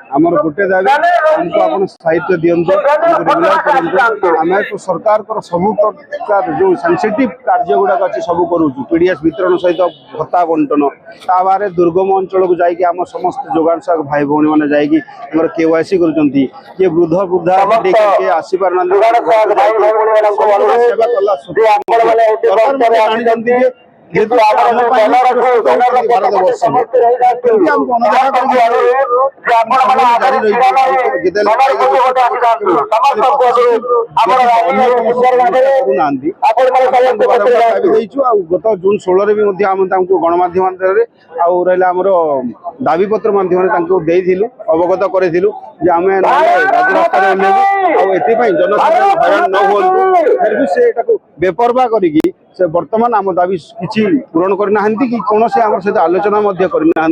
आमर गोटे दाबी हमको आपण साहित्य दिंतु रेगुलर करूँ आम सरकार सबू प्रकार जो सेंसिटिव कार्य गुड़ाक अच्छी सब करूँ पीडीएस वितरण सहित भत्ता बंटन ता बारे दुर्गम अंचल को जाकि आम समस्त जोगान सहायक भाई भौणी मैंने जाकि केवाईसी कर किए वृद्ध वृद्धा किए आसीपार जेहेतु भारत वर्ष गत जून 16 गणमाध्यम आमर दाबी पत्र माध्यम अवगत करूँ आम राजरास्ता जनसाधारण हईराण न हूँ फिर भी से बेपरवा करी से वर्तमान आम दाबी किसी पूरण करना कि कौन से आम सहित आलोचना करना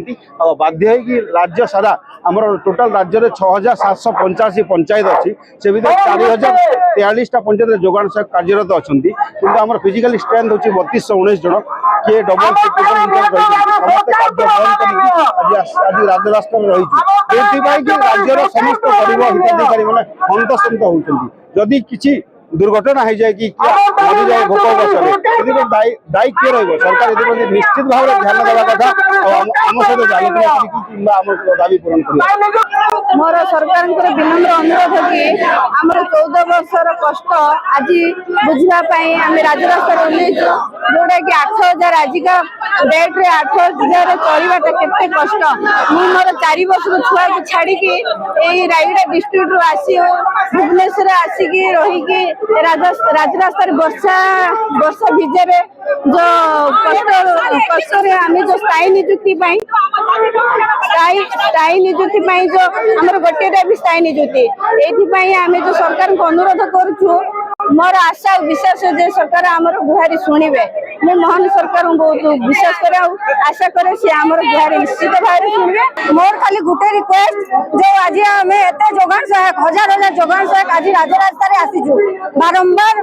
बाध्य कि राज्य सारा आमर टोटाल राज्य में 6785 पंचायत अच्छी से भर 4043टा पंचायत जोगान सहायक कार्यरत अच्छा कि आम फिजिकल स्ट्रेंथ हूँ 3219 जन किए डबल आज राजरास्ता रही राज्यर समस्त गरीब हिताधिकारी मैंने हंतसंत होती जदि किसी दुर्घटना हो जाए कि मरी जाए भोक गचरे दायी किए रही सरकार ये निश्चित भाव में ध्यान देवा कथा आम सहित आलोचना दाबी पूरण कर मोर सरकार विनम्र अनुरोध कि आम 14 वर्षर कष्ट आज बुझापी आम राजरास्ता ओह्लैचु जोटा कि 8000 आजिका डेट रे 8000 चलवाटा केते कष्ट मुझे मोर 4 वर्ष छुआ को छाड़ी रायगड़ा डिस्ट्रिक्ट रू आसी भुवनेश्वर आसिक रही राजरास्ता वर्षा भिजे जो कष्ट आम जो स्थायी निजुक्ति जो आमर गोटे भी स्थायी निजुक्ति ये आम जो सरकार को अनुरोध करुचु मोर आशा और विश्वास जे सरकार आमर गुहारी शुणवे मुझे मोहन सरकार बहुत विश्वास करे आशा करे सी आमर गुहारी निश्चित भाव शुणवे मोर खाली गोटे रिक्वेस्ट जो आज आम एत जोगान सहायक हजार हजार जोगान सहायक आज राजरास्ता आसीचु बारंबार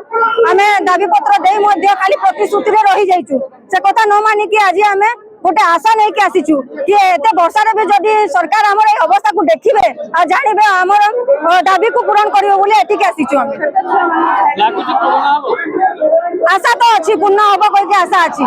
आम दाबी पत्र खाली प्रतिश्रुति रही जाइचु से कथा न मानिक आज आम गोटे आशा नहीं कि आसीचु कि एते वर्षा भी जदि सरकार आमर ए अवस्था को देखिबे आ जानिबे आमर दाबी को पूरण करियो बोले एटिक आसीचु हम आशा तो अच्छी पूर्ण हबो कहि आशा अच्छी।